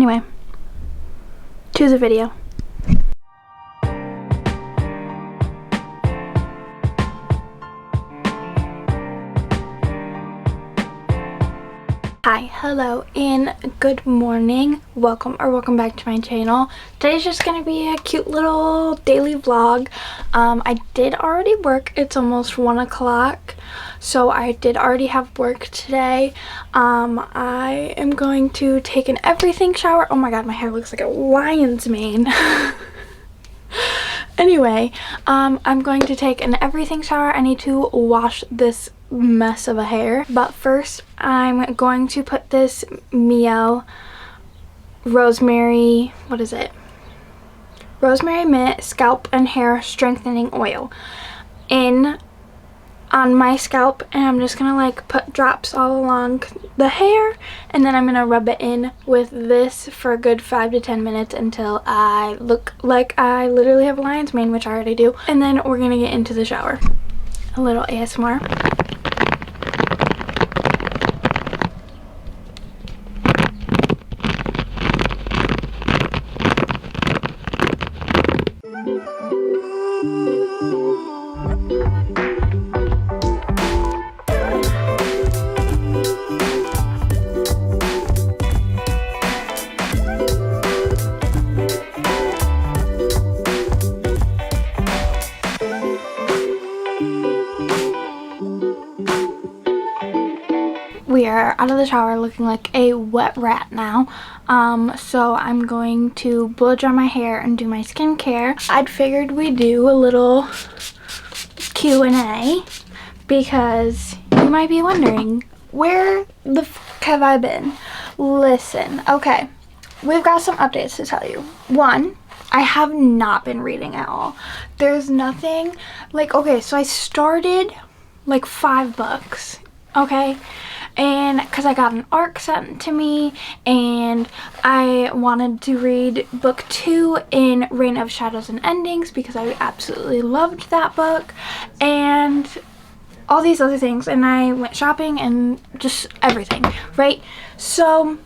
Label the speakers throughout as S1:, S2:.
S1: Anyway, to the video. Hi, hello, and good morning. Welcome back to my channel. Today's just gonna be a cute little daily vlog. I did already work. It's almost 1 o'clock, so I did already have work today. I am going to take an everything shower. Oh my god, my hair looks like a lion's mane. Anyway, I'm going to take an everything shower. I need to wash this mess of a hair, but first I'm going to put this Miel rosemary, what is it, rosemary mint scalp and hair strengthening oil in on my scalp, and I'm just gonna like put drops all along the hair, and then I'm gonna rub it in with this for a good 5 to 10 minutes until I look like I literally have a lion's mane, which I already do. And then we're gonna get into the shower. A little ASMR. We are out of the shower looking like a wet rat now. So I'm going to blow dry my hair and do my skincare. I'd figured we'd do a little Q&A because you might be wondering, where the f have I been? Listen, okay, we've got some updates to tell you. One, I have not been reading at all. There's nothing, like, okay, so I started like 5 books, okay? And because I got an ARC sent to me, and I wanted to read book 2 in Reign of Shadows and Endings because I absolutely loved that book, and all these other things, and I went shopping and just everything, right? So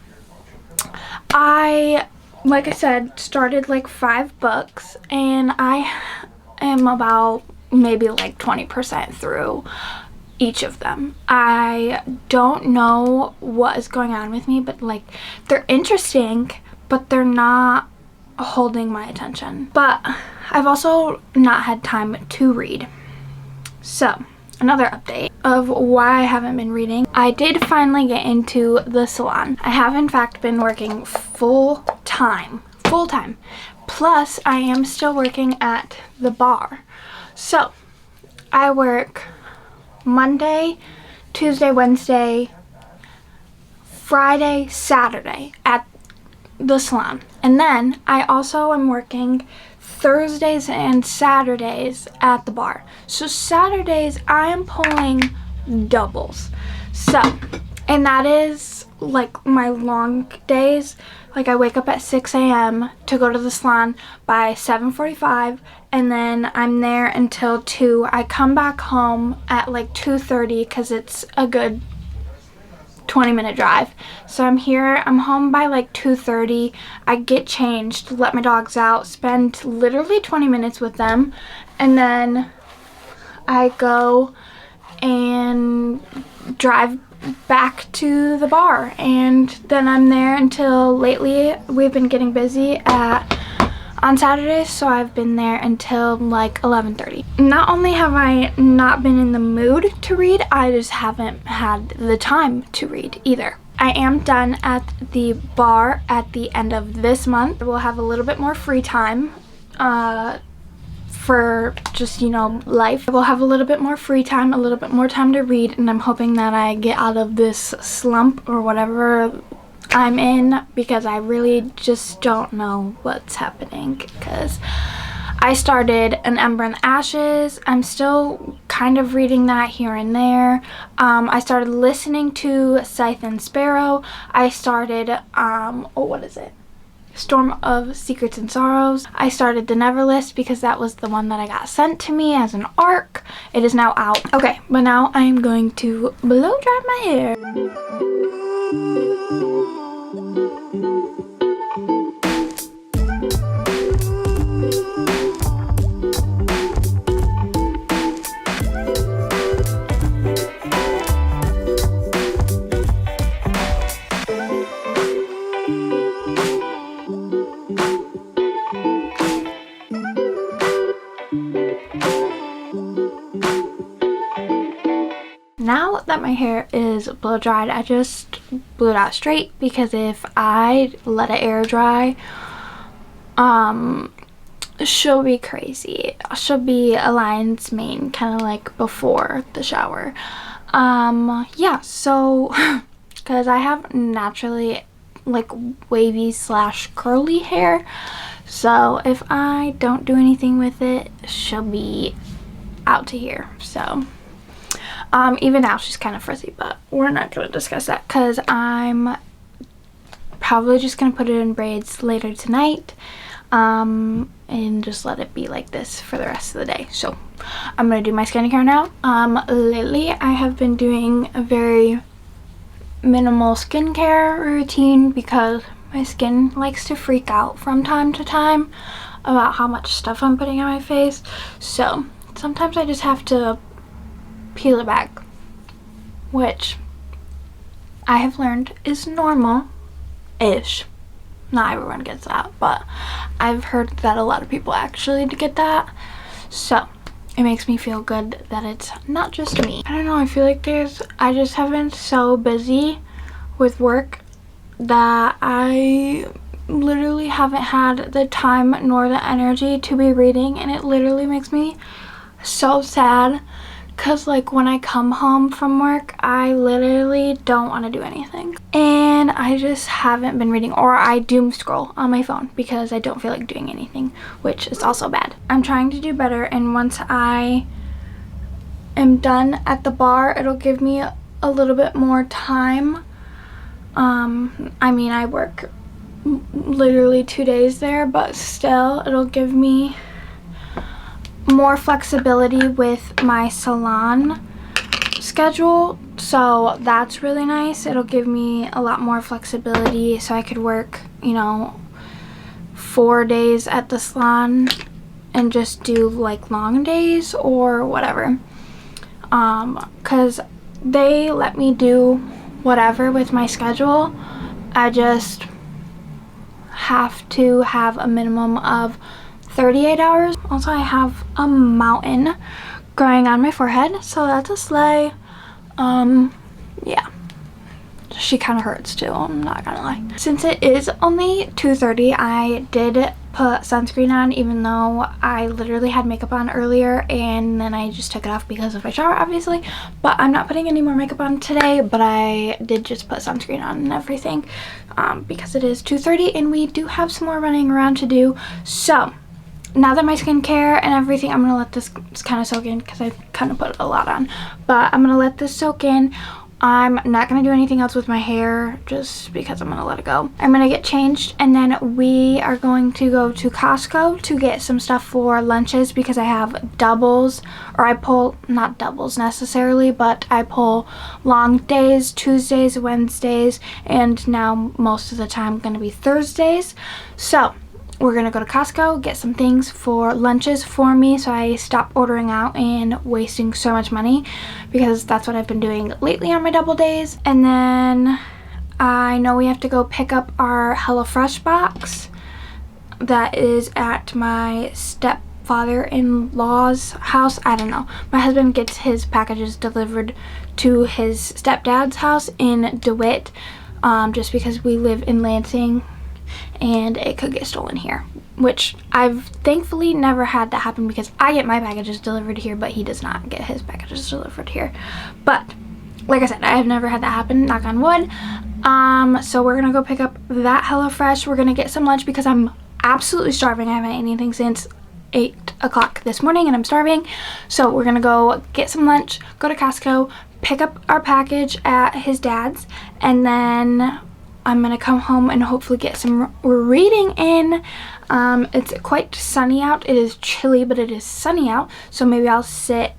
S1: I, like I said, started like 5 books, and I am about maybe like 20% through each of them. I don't know what is going on with me, but like, they're interesting, but they're not holding my attention. But I've also not had time to read. So another update of why I haven't been reading. I did finally get into the salon. I have in fact been working full time. Plus I am still working at the bar. So I work Monday, Tuesday, Wednesday, Friday, Saturday at the salon. And then I also am working Thursdays and Saturdays at the bar. So Saturdays I am pulling doubles. So, and that is like my long days. Like, I wake up at 6 a.m. to go to the salon by 7:45, and then I'm there until 2. I come back home at like 2:30 because it's a good 20-minute drive. So I'm home by like 2:30. I get changed, let my dogs out, spend literally 20 minutes with them, and then I go and drive back to the bar, and then I'm there until lately. We've been getting busy on Saturdays, so I've been there until like 11:30. Not only have I not been in the mood to read, I just haven't had the time to read either. I am done at the bar at the end of this month. We'll have a little bit more free time for just, you know, life. We'll have a little bit more free time, a little bit more time to read, and I'm hoping that I get out of this slump or whatever I'm in, because I really just don't know what's happening. Because I started An Ember in the Ashes. I'm still kind of reading that here and there. I started listening to Scythe and Sparrow. I started what is it? Storm of Secrets and Sorrows. I started The Neverlist because that was the one that I got sent to me as an ARC. It is now out. Okay, but now I am going to blow dry my hair. now that my hair is blow dried, I just blew it out straight, because if I let it air dry, she'll be crazy. She'll be a lion's mane, kind of like before the shower. Yeah, so because I have naturally like wavy / curly hair, so if I don't do anything with it, she'll be out to here. So even now she's kind of frizzy, but we're not going to discuss that because I'm probably just going to put it in braids later tonight, and just let it be like this for the rest of the day. So I'm going to do my skincare now. Lately I have been doing a very minimal skincare routine because my skin likes to freak out from time to time about how much stuff I'm putting on my face. So sometimes I just have to peel it back, which I have learned is normal-ish. Not everyone gets that, but I've heard that a lot of people actually get that. So it makes me feel good that it's not just me. I don't know, I feel like I just have been so busy with work that I literally haven't had the time nor the energy to be reading, and it literally makes me so sad because like when I come home from work, I literally don't want to do anything, and I just haven't been reading, or I doom scroll on my phone because I don't feel like doing anything, which is also bad. I'm trying to do better, and once I am done at the bar, it'll give me a little bit more time. I mean, I work literally 2 days there, but still it'll give me more flexibility with my salon schedule, so that's really nice. It'll give me a lot more flexibility, so I could work, you know, 4 days at the salon and just do like long days or whatever, because they let me do whatever with my schedule. I just have to have a minimum of 38 hours. Also, I have a mountain growing on my forehead, so that's a sleigh. Yeah, she kind of hurts too, I'm not gonna lie. Since it is only 2:30, I did put sunscreen on, even though I literally had makeup on earlier and then I just took it off because of my shower, obviously. But I'm not putting any more makeup on today, but I did just put sunscreen on and everything, because it is 2:30 and we do have some more running around to do. So now that my skincare and everything, I'm gonna let this kind of soak in because I kind of put a lot on, but I'm gonna let this soak in. I'm not going to do anything else with my hair just because I'm going to let it go. I'm going to get changed, and then we are going to go to Costco to get some stuff for lunches because I have doubles, or I pull, not doubles necessarily, but I pull long days, Tuesdays, Wednesdays, and now most of the time going to be Thursdays. So we're gonna go to Costco, get some things for lunches for me so I stop ordering out and wasting so much money, because that's what I've been doing lately on my double days. And then I know we have to go pick up our HelloFresh box that is at my stepfather-in-law's house. I don't know. My husband gets his packages delivered to his stepdad's house in DeWitt, just because we live in Lansing and it could get stolen here, which I've thankfully never had that happen because I get my packages delivered here, but he does not get his packages delivered here. But like I said, I have never had that happen, knock on wood. So we're gonna go pick up that HelloFresh. We're gonna get some lunch because I'm absolutely starving. I haven't eaten anything since 8 o'clock this morning and I'm starving. So we're gonna go get some lunch, go to Costco, pick up our package at his dad's, and then I'm gonna come home and hopefully get some reading in. It's quite sunny out. It is chilly, but it is sunny out, so maybe I'll sit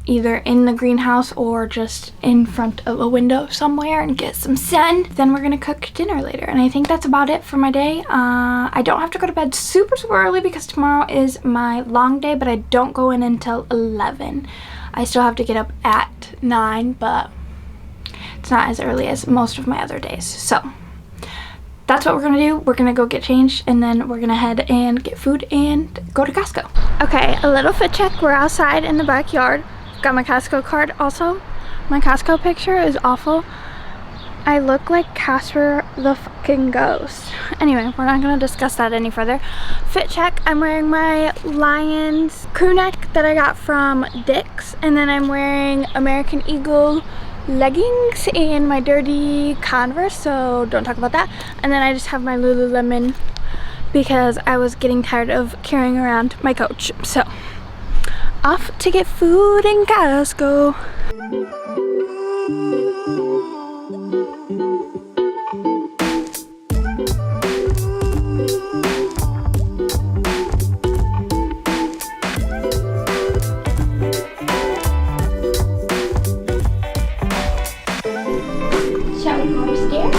S1: either in the greenhouse or just in front of a window somewhere and get some sun. Then we're gonna cook dinner later, and I think that's about it for my day. I don't have to go to bed super early because tomorrow is my long day, but I don't go in until 11. I still have to get up at 9, but it's not as early as most of my other days. So that's what we're gonna do. We're gonna go get changed, and then we're gonna head and get food and go to Costco. Okay, a little fit check. We're outside in the backyard. Got my Costco card also. My Costco picture is awful. I look like Casper the fucking ghost. Anyway, we're not gonna discuss that any further. Fit check, I'm wearing my Lions crew neck that I got from Dick's, and then I'm wearing American Eagle leggings and my dirty Converse, so don't talk about that. And then I just have my Lululemon because I was getting tired of carrying around my coach. So, off to get food in Costco. Shall we go upstairs?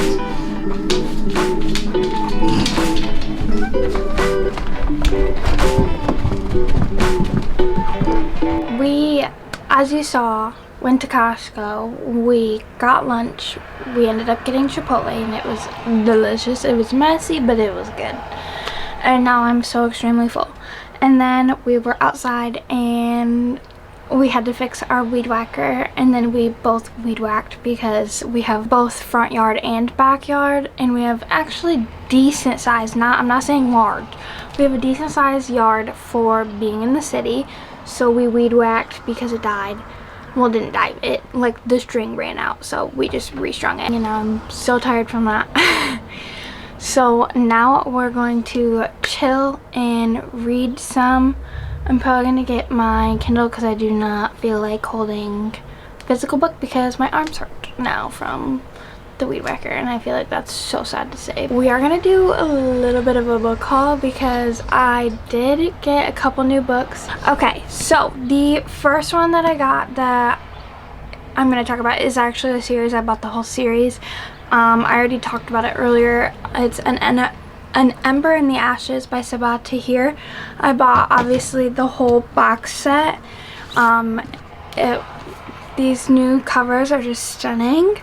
S1: We, as you saw, went to Costco. We got lunch. We ended up getting Chipotle and it was delicious. It was messy, but it was good. And now I'm so extremely full. And then we were outside and we had to fix our weed whacker, and then we both weed whacked because we have both front yard and backyard, and we have actually decent size, I'm not saying large, we have a decent sized yard for being in the city. So we weed whacked because it died. Well, it didn't die, it like the string ran out, so we just restrung it. You know, I'm so tired from that. So now we're going to chill and read some. I'm probably going to get my Kindle because I do not feel like holding physical book because my arms hurt now from the weed whacker, and I feel like that's so sad to say. We are going to do a little bit of a book haul because I did get a couple new books. Okay, so the first one that I got that I'm going to talk about is actually a series. I bought the whole series. I already talked about it earlier. It's An Ember in the Ashes by Sabaa Tahir. I bought obviously the whole box set. These new covers are just stunning.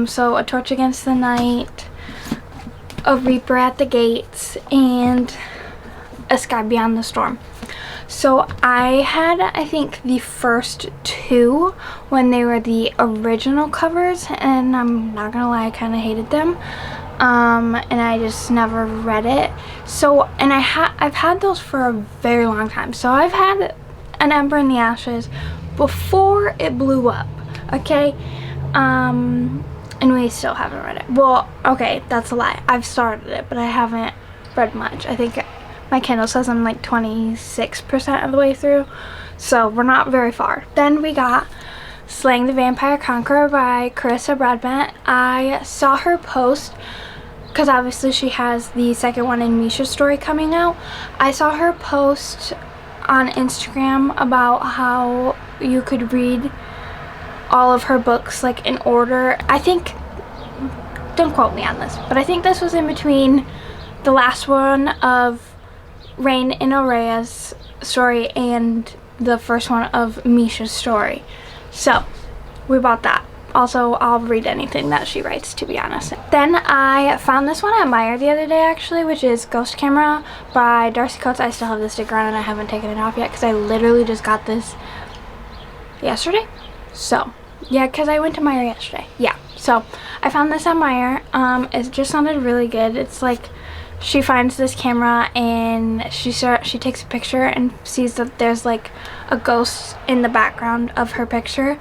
S1: So A Torch Against the Night, A Reaper at the Gates, and A Sky Beyond the Storm. So I had, I think, the first two when they were the original covers, and I'm not gonna lie, I kind of hated them. And I just never read it. So, and I've had those for a very long time. So I've had An Ember in the Ashes before it blew up, okay? And we still haven't read it. Well, okay, that's a lie. I've started it, but I haven't read much. I think my Kindle says I'm like 26% of the way through, so we're not very far. Then we got Slaying the Vampire Conqueror by Carissa Broadbent. I saw her post, because obviously she has the second one in Misha's story coming out. I saw her post on Instagram about how you could read all of her books like in order. I think, don't quote me on this, but I think this was in between the last one of Rain in Aurea's story and the first one of Misha's story. So we bought that. Also, I'll read anything that she writes, to be honest. Then I found this one at Meijer the other day, actually, which is Ghost Camera by Darcy Coates. I still have the sticker on and I haven't taken it off yet because I literally just got this yesterday. So, yeah, because I went to Meijer yesterday. Yeah, so I found this at Meijer. It just sounded really good. It's like she finds this camera and she takes a picture and sees that there's like a ghost in the background of her picture.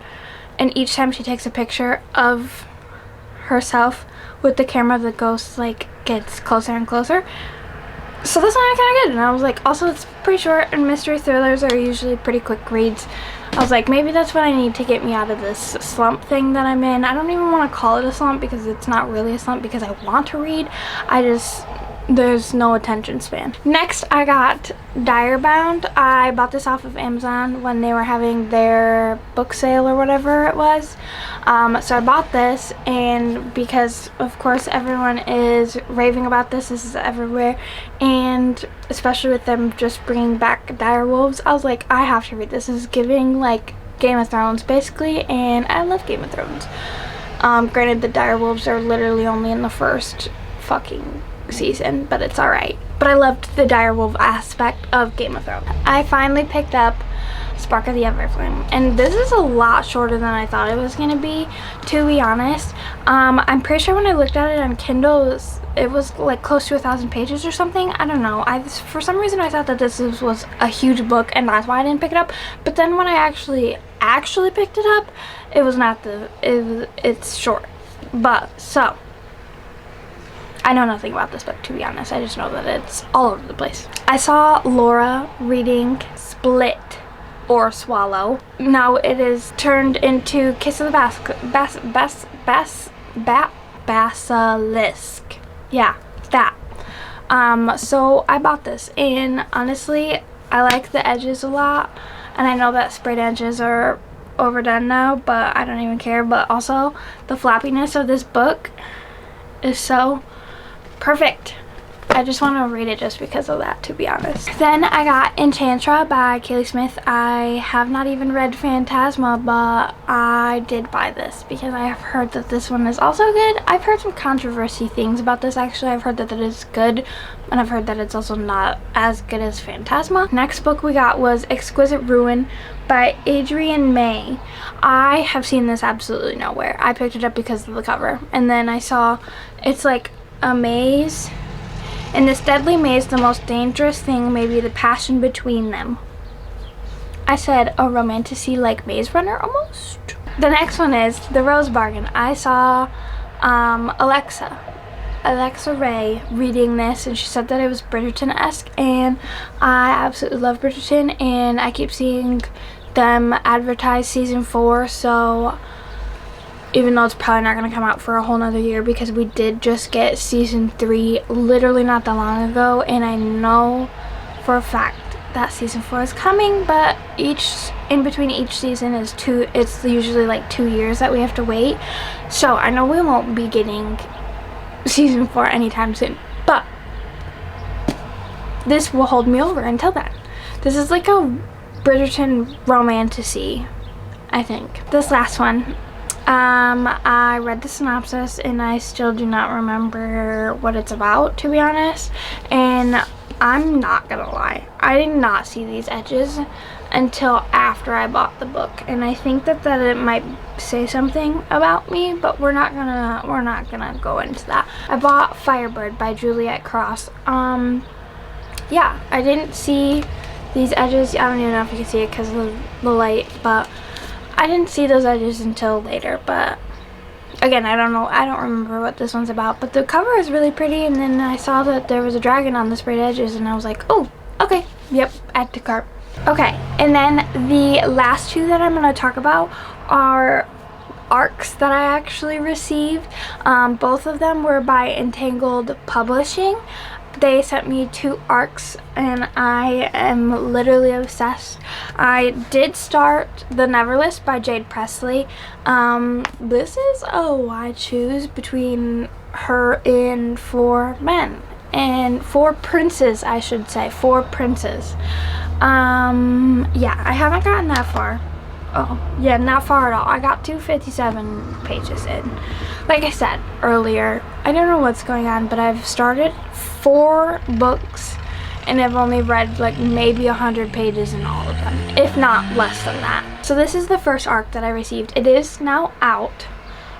S1: And each time she takes a picture of herself with the camera, the ghost like gets closer and closer. So this sounded kind of good, and I was like, also it's pretty short, and mystery thrillers are usually pretty quick reads. I was like, maybe that's what I need to get me out of this slump thing that I'm in. I don't even want to call it a slump because it's not really a slump because I want to read. There's no attention span. Next, I got Direbound. I bought this off of Amazon when they were having their book sale or whatever it was. So I bought this, and because of course everyone is raving about this is everywhere, and especially with them just bringing back direwolves, I was like, I have to read this. This is giving like Game of Thrones basically, and I love Game of Thrones. Granted, the direwolves are literally only in the first fucking season, but it's alright. But I loved the direwolf aspect of Game of Thrones. I finally picked up Spark of the Everflame. And this is a lot shorter than I thought it was going to be honest. I'm pretty sure when I looked at it on Kindle, it was like close to 1,000 pages or something. I don't know. For some reason I thought that this was a huge book, and that's why I didn't pick it up. But then when I actually picked it up, it was not it's short. But so I know nothing about this book, to be honest. I just know that it's all over the place. I saw Laura reading Split or Swallow. Now it is turned into Kiss of the Basilisk. Yeah, that. So I bought this, and honestly, I like the edges a lot, and I know that sprayed edges are overdone now, but I don't even care. But also, the floppiness of this book is so perfect. I just want to read it just because of that, to be honest. Then I got Enchantra by Kaylee Smith. I have not even read Phantasma, but I did buy this because I have heard that this one is also good. I've heard some controversy things about this, actually. I've heard that it is good, and I've heard that it's also not as good as Phantasma. Next book we got was Exquisite Ruin by Adrienne May. I have seen this absolutely nowhere. I picked it up because of the cover, and then I saw it's like a maze. In this deadly maze, the most dangerous thing may be the passion between them. I said a romantasy like Maze Runner almost. The next one is The Rose Bargain. I saw Alexa Ray reading this, and she said that it was Bridgerton-esque, and I absolutely love Bridgerton, and I keep seeing them advertise season 4, so even though it's probably not going to come out for a whole nother year, because we did just get season 3 literally not that long ago, and I know for a fact that season 4 is coming, but in between each season is it's usually like 2 years that we have to wait, so I know we won't be getting season 4 anytime soon, but this will hold me over until then. This is like a Bridgerton romantasy, I think. This last one, I read the synopsis and I still do not remember what it's about, to be honest, and I'm not gonna lie, I did not see these edges until after I bought the book, and I think that it might say something about me, but we're not gonna go into that. I bought Firebird by Juliet Cross. Yeah, I didn't see these edges. I don't even know if you can see it because of the light, but I didn't see those edges until later. But again, I don't know, I don't remember what this one's about, but the cover is really pretty, and then I saw that there was a dragon on the sprayed edges, and I was like, oh, okay, yep, add to cart. Okay, and then the last two that I'm going to talk about are ARCs that I actually received. Both of them were by Entangled Publishing. They sent me 2 ARCs, and I am literally obsessed. I did start The Neverlist by Jade Presley. This is, I choose between her and 4 men. And 4 princes, I should say. 4 princes. Yeah, I haven't gotten that far. Oh, yeah, not far at all. I got 257 pages in. Like I said earlier, I don't know what's going on, but I've started 4 books, and I've only read like maybe 100 pages in all of them, if not less than that. So this is the first ARC that I received. It is now out.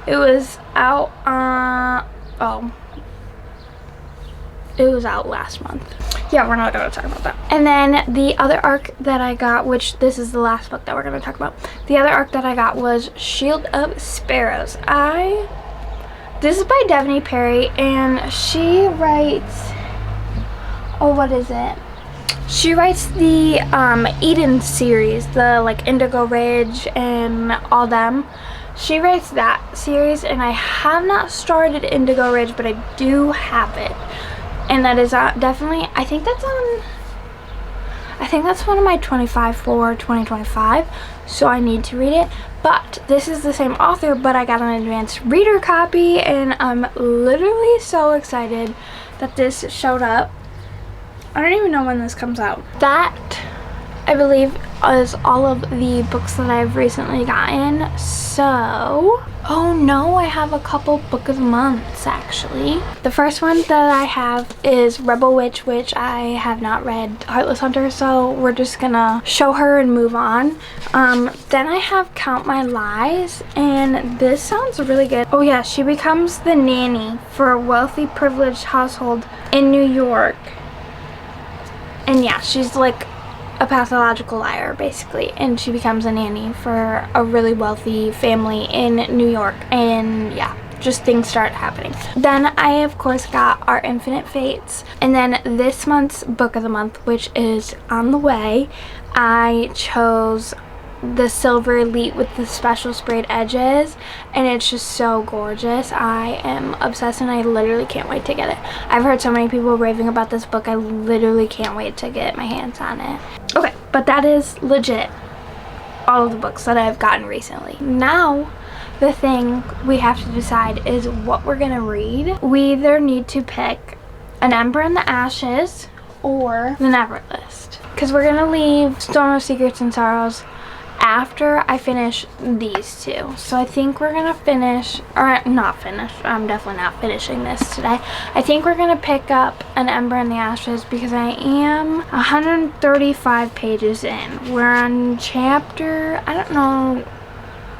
S1: It was out, it was out last month. Yeah, we're not going to talk about that. And then the other ARC that I got, which this is the last book that we're going to talk about. The other ARC that I got was Shield of Sparrows. This is by Devney Perry, and she writes, what is it? She writes the Eden series, the like Indigo Ridge and all them. She writes that series, and I have not started Indigo Ridge, but I do have it. And that is definitely, I think that's one of my 25 for 2025, so I need to read it. But this is the same author, but I got an advanced reader copy, and I'm literally so excited that this showed up. I don't even know when this comes out. That I believe, is all of the books that I've recently gotten. So, oh no, I have a couple book of the months actually. The first one that I have is Rebel Witch, which I have not read Heartless Hunter, so we're just gonna show her and move on. Then I have Count My Lies, and this sounds really good. Oh yeah, she becomes the nanny for a wealthy, privileged household in New York. And yeah, she's like a pathological liar basically, and she becomes a nanny for a really wealthy family in New York, and yeah, just things start happening. Then I of course got Our Infinite Fates, and then this month's book of the month, which is on the way, I chose the Silver Elite with the special sprayed edges, and it's just so gorgeous. I am obsessed and I literally can't wait to get it. I've heard so many people raving about this book. I literally can't wait to get my hands on it. Okay, but that is legit all of the books that I've gotten recently. Now the thing we have to decide is what we're gonna read. We either need to pick An Ember in the Ashes or The Never List, because we're gonna leave Storm of Secrets and Sorrows after I finish these two. So I think we're gonna finish, or not finish, I'm definitely not finishing this today. I think we're gonna pick up An Ember in the Ashes because I am 135 pages in. We're on chapter, I don't know,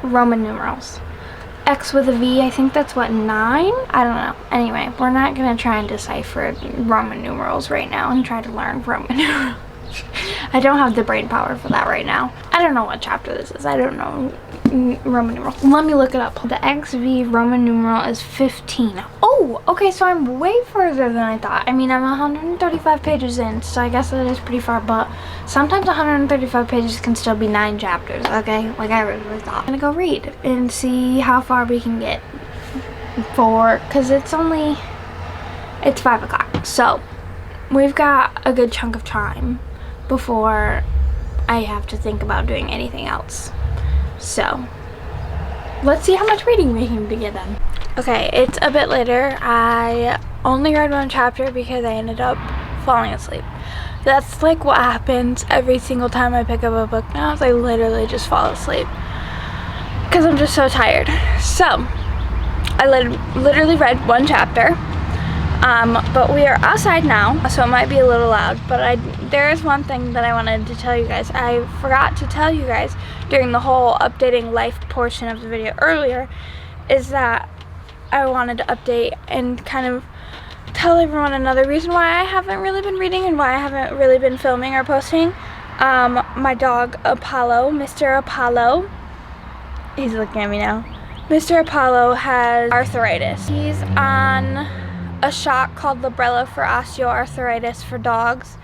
S1: Roman numerals. X with a V, I think that's what, 9? I don't know. Anyway, we're not gonna try and decipher Roman numerals right now and try to learn Roman numerals. I don't have the brain power for that right now. I don't know what chapter this is. I don't know Roman numeral. Let me look it up. The XV Roman numeral is 15. Oh, okay, so I'm way further than I thought. I mean, I'm 135 pages in, so I guess that is pretty far, but sometimes 135 pages can still be 9 chapters, okay? Like I really thought. I'm gonna go read and see how far we can get because it's 5 o'clock. So we've got a good chunk of time before I have to think about doing anything else. So let's see how much reading we can get done. Okay, it's a bit later. I only read 1 chapter because I ended up falling asleep. That's like what happens every single time I pick up a book now, is I literally just fall asleep because I'm just so tired. So I literally read 1 chapter. But we are outside now, so it might be a little loud, but there is one thing that I wanted to tell you guys. I forgot to tell you guys during the whole updating life portion of the video earlier, is that I wanted to update and kind of tell everyone another reason why I haven't really been reading and why I haven't really been filming or posting. My dog Apollo, Mr. Apollo, he's looking at me now. Mr. Apollo has arthritis. He's on a shot called Librela for osteoarthritis for dogs.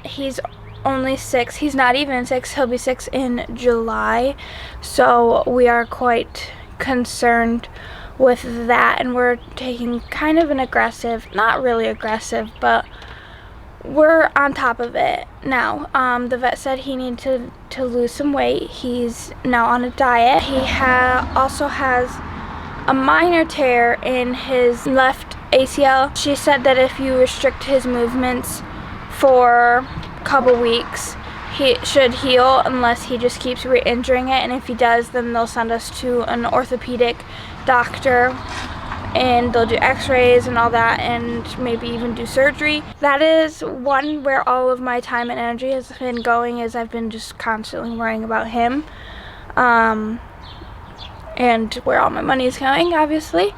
S1: He's only 6. He's not even 6. He'll be 6 in July. So we are quite concerned with that, and we're taking kind of an aggressive, not really aggressive, but we're on top of it now. The vet said he needed to lose some weight. He's now on a diet. He also has a minor tear in his left ACL. She said that if you restrict his movements for a couple weeks, he should heal unless he just keeps re-injuring it, and if he does, then they'll send us to an orthopedic doctor and they'll do x-rays and all that, and maybe even do surgery. That is one where all of my time and energy has been going, is I've been just constantly worrying about him. And where all my money is going, obviously.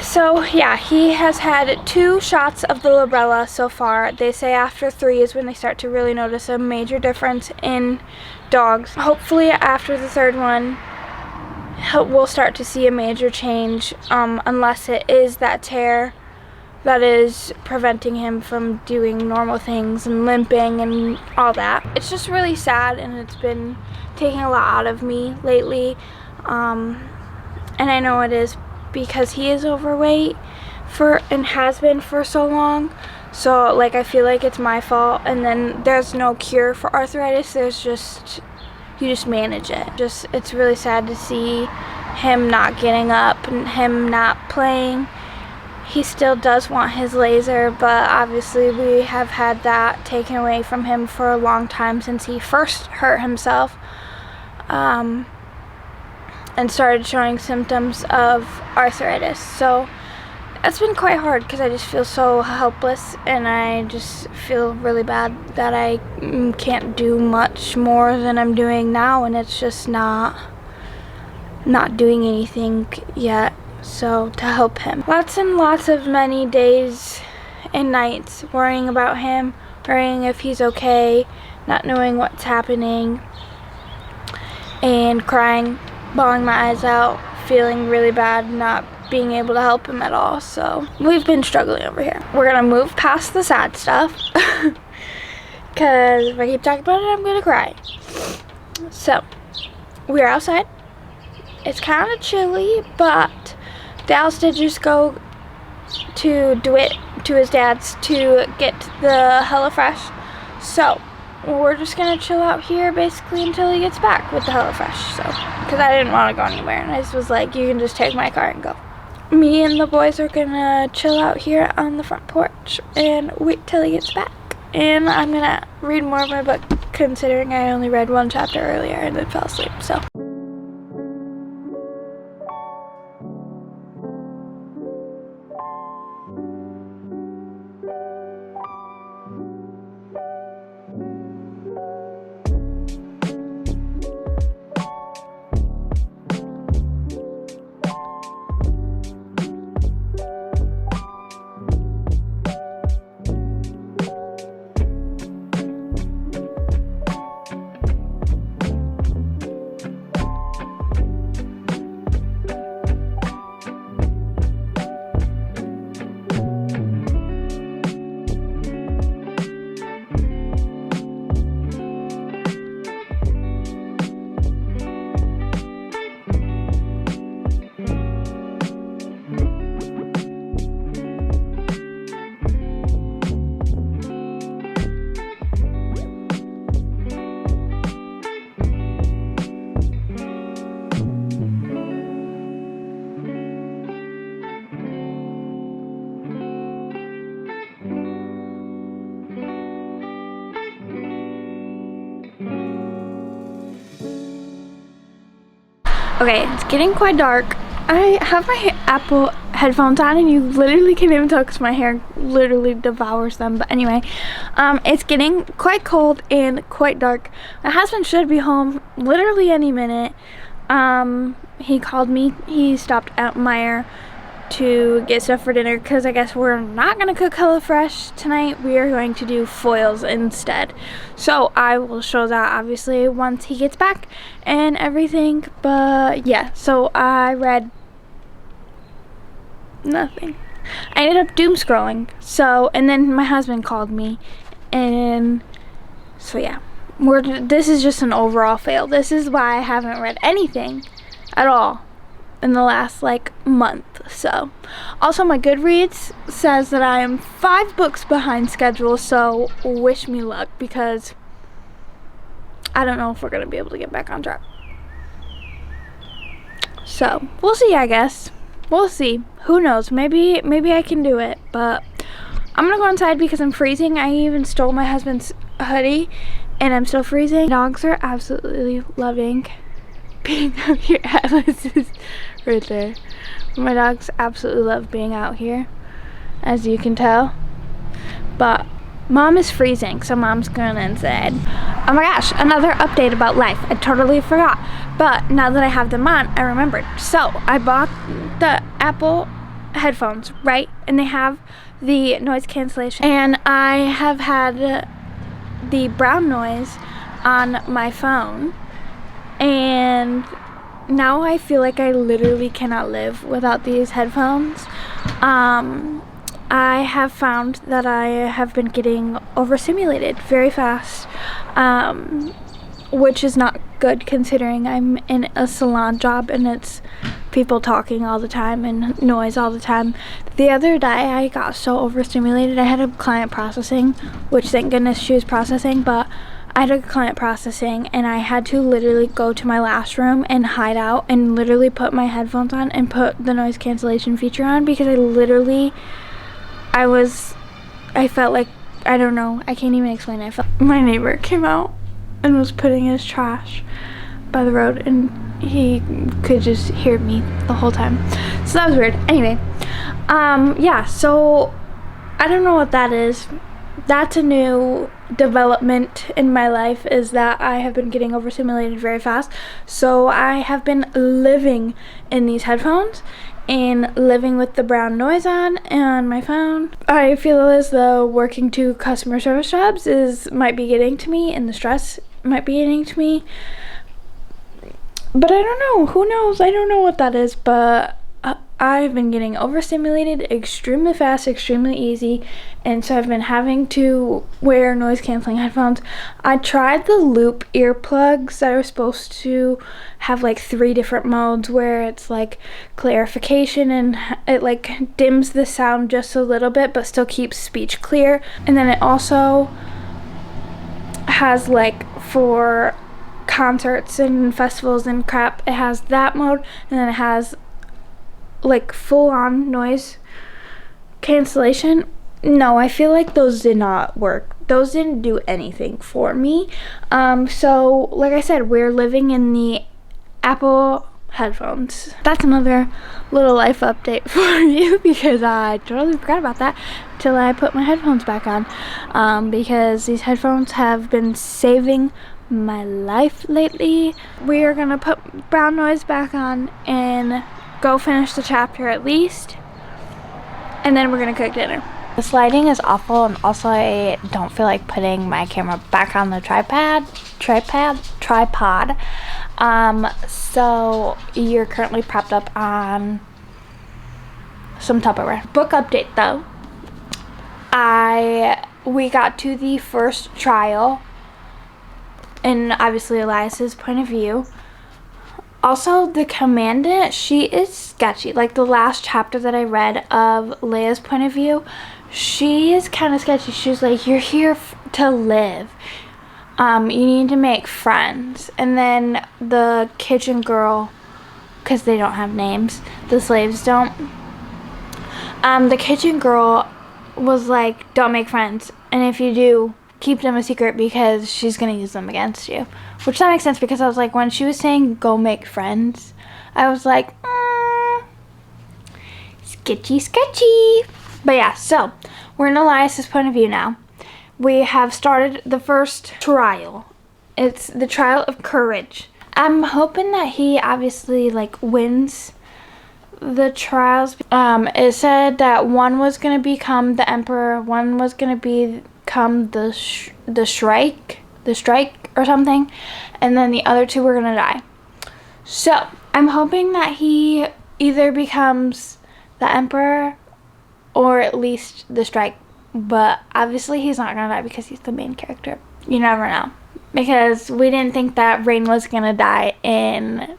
S1: So yeah, he has had 2 shots of the Librela so far. They say after 3 is when they start to really notice a major difference in dogs. Hopefully after the 3rd one, we'll start to see a major change, unless it is that tear that is preventing him from doing normal things and limping and all that. It's just really sad, and it's been taking a lot out of me lately. And I know it is because he is overweight and has been for so long. So like, I feel like it's my fault, and then there's no cure for arthritis. There's just, you just manage it. It's really sad to see him not getting up and him not playing. he still does want his laser, but obviously we have had that taken away from him for a long time since he first hurt himself and started showing symptoms of arthritis. So it's been quite hard because I just feel so helpless, and I just feel really bad that I can't do much more than I'm doing now, and it's just not doing anything yet. So to help him, lots and lots of many days and nights worrying about him, worrying if he's okay, not knowing what's happening, and crying, bawling my eyes out, feeling really bad, not being able to help him at all. So we've been struggling over here. We're gonna move past the sad stuff because if I keep talking about it, I'm gonna cry. So we're outside. It's kind of chilly, but Dallas did just go to DeWitt to his dad's to get the HelloFresh. So we're just gonna chill out here basically until he gets back with the HelloFresh. So, because I didn't want to go anywhere, and I just was like, you can just take my car and go. Me and the boys are gonna chill out here on the front porch and wait till he gets back. And I'm gonna read more of my book, considering I only read one chapter earlier and then fell asleep. So. Okay, it's getting quite dark. I have my Apple headphones on and you literally can't even tell because my hair literally devours them. But anyway, it's getting quite cold and quite dark. My husband should be home literally any minute. He called me. He stopped at Meijer to get stuff for dinner because I guess we're not going to cook HelloFresh tonight. We are going to do foils instead. So I will show that obviously once he gets back and everything. But yeah, so I read nothing. I ended up doom scrolling. So, and then my husband called me, and so yeah, this is just an overall fail. This is why I haven't read anything at all in the last like month. So also my Goodreads says that I am 5 books behind schedule, so wish me luck because I don't know if we're gonna be able to get back on track. So we'll see, I guess. We'll see. Who knows? Maybe I can do it, but I'm gonna go inside because I'm freezing. I even stole my husband's hoodie and I'm still freezing. Dogs are absolutely loving being out here. Atlas is right there. My dogs absolutely love being out here, as you can tell. But Mom is freezing, so Mom's going inside. Oh my gosh, another update about life. I totally forgot. But now that I have them on, I remembered. So I bought the Apple headphones, right? And they have the noise cancellation. And I have had the brown noise on my phone. And now I feel like I literally cannot live without these headphones. I have found that I have been getting overstimulated very fast, which is not good considering I'm in a salon job and it's people talking all the time and noise all the time. The other day I got so overstimulated. I had a client processing, which thank goodness she was processing, but I had a client processing and I had to literally go to my last room and hide out and literally put my headphones on and put the noise cancellation feature on, because I felt like, I don't know, I can't even explain it. My neighbor came out and was putting his trash by the road and he could just hear me the whole time. So that was weird. Anyway, yeah, so I don't know what that is. That's a new development in my life, is that I have been getting overstimulated very fast. So I have been living in these headphones and living with the brown noise on my phone. I feel as though working 2 customer service jobs might be getting to me, and the stress might be getting to me. But I don't know. Who knows? I don't know what that is, but I've been getting overstimulated extremely fast, extremely easy, and so I've been having to wear noise canceling headphones. I tried the loop earplugs that are supposed to have like 3 different modes, where it's like clarification and it like dims the sound just a little bit but still keeps speech clear, and then it also has like for concerts and festivals and crap, it has that mode, and then it has like full-on noise cancellation. No, I feel like those did not work. Those didn't do anything for me. So like I said, we're living in the Apple headphones. That's another little life update for you, because I totally forgot about that till I put my headphones back on, because these headphones have been saving my life lately. We are gonna put brown noise back on and go finish the chapter at least, and then we're gonna cook dinner. This lighting is awful, and also I don't feel like putting my camera back on the tripod. So you're currently propped up on some Tupperware. Book update though. We got to the first trial, and obviously Elias's point of view. Also, the commandant, she is sketchy. Like the last chapter that I read of Leia's point of view, she is kind of sketchy. She's like, you're here to live. You need to make friends. And then the kitchen girl, because they don't have names, the slaves don't. The kitchen girl was like, don't make friends. And if you do, keep them a secret, because she's going to use them against you. Which that makes sense, because I was like, when she was saying go make friends, I was like, sketchy. But yeah, so we're in Elias's point of view now. We have started the first trial. It's the trial of courage. I'm hoping that he obviously like wins the trials. It said that one was going to become the emperor, one was going to become the strike or something, and then the other 2 were gonna die. So I'm hoping that he either becomes the emperor or at least the strike, but obviously he's not gonna die because he's the main character. You never know, because we didn't think that Rain was gonna die in,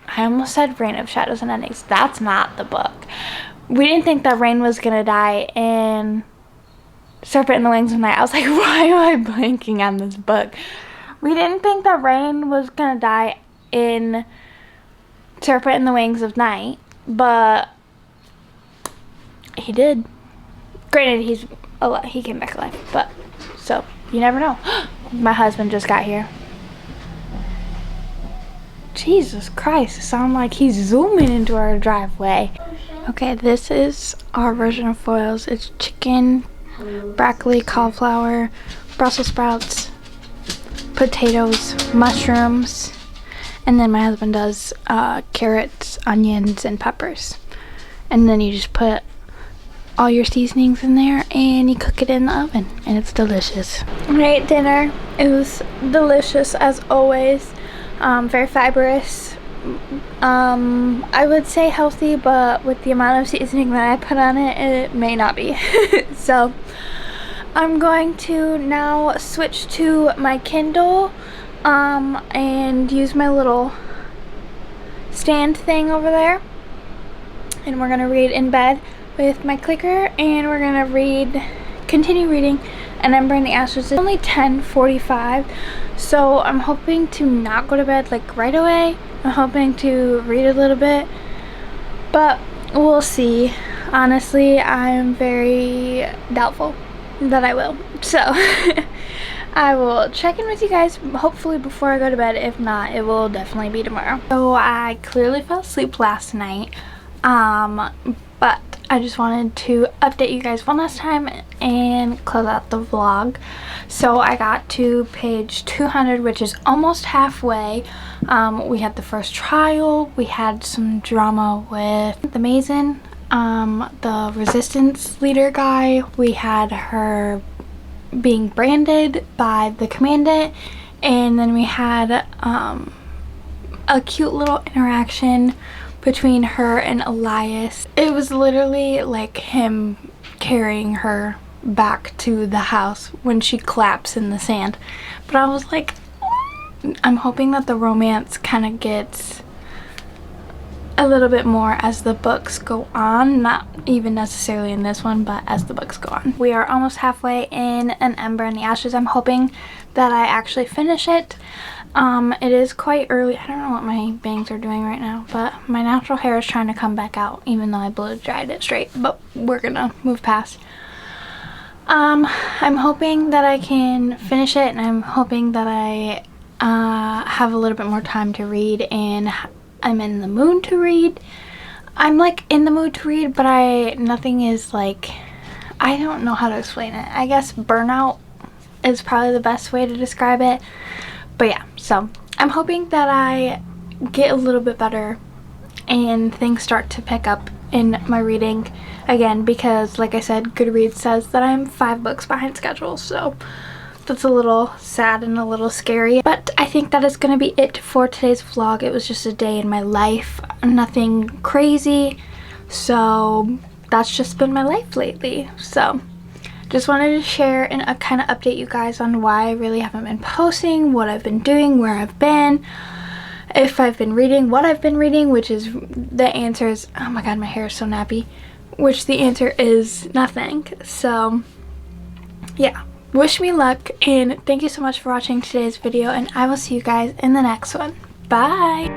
S1: I almost said Reign of Shadows and Endings. That's not the book. We didn't think that Rain was gonna die in Serpent in the Wings of Night. I was like, why am I blanking on this book? We didn't think that Rain was gonna die in Serpent in the Wings of Night, but he did. Granted, he came back alive, but so you never know. My husband just got here. Jesus Christ, it sounds like he's zooming into our driveway. Okay, this is our version of foils. It's chicken, broccoli, cauliflower, Brussels sprouts, potatoes, mushrooms, and then my husband does carrots, onions, and peppers. And then you just put all your seasonings in there and you cook it in the oven, and it's delicious. I ate dinner. It was delicious as always. Very fibrous. I would say healthy, but with the amount of seasoning that I put on it, it may not be. So I'm going to now switch to my Kindle and use my little stand thing over there, and we're gonna read in bed with my clicker, and we're gonna continue reading, An Ember in the Ashes. It's only 10:45, so I'm hoping to not go to bed like right away. I'm hoping to read a little bit, but we'll see. Honestly, I'm very doubtful that I will. So I will check in with you guys hopefully before I go to bed. If not, it will definitely be tomorrow. So I clearly fell asleep last night, but I just wanted to update you guys one last time and close out the vlog. So I got to page 200, which is almost halfway. We had the first trial, we had some drama with the Mason, the resistance leader guy. We had her being branded by the commandant, and then we had a cute little interaction between her and Elias. It was literally like him carrying her back to the house when she collapsed in the sand. But I was like, I'm hoping that the romance kind of gets a little bit more as the books go on, not even necessarily in this one, but as the books go on. We are almost halfway in An Ember in the Ashes. I'm hoping that I actually finish it. It is quite early. I don't know what my bangs are doing right now, but my natural hair is trying to come back out even though I blow dried it straight, but we're gonna move past. I'm hoping that I can finish it, and I'm hoping that I have a little bit more time to read, and I'm in the mood to read. I'm like in the mood to read, but nothing is like, I don't know how to explain it. I guess burnout is probably the best way to describe it. But yeah, so I'm hoping that I get a little bit better and things start to pick up in my reading again, because like I said, Goodreads says that I'm 5 books behind schedule, so that's a little sad and a little scary. But I think that is going to be it for today's vlog. It was just a day in my life, nothing crazy, so that's just been my life lately. So just wanted to share and kind of update you guys on why I really haven't been posting, what I've been doing, where I've been, if I've been reading, what I've been reading, which is the answer is, oh my god, my hair is so nappy, which the answer is nothing. So yeah, wish me luck, and thank you so much for watching today's video, and I will see you guys in the next one. Bye!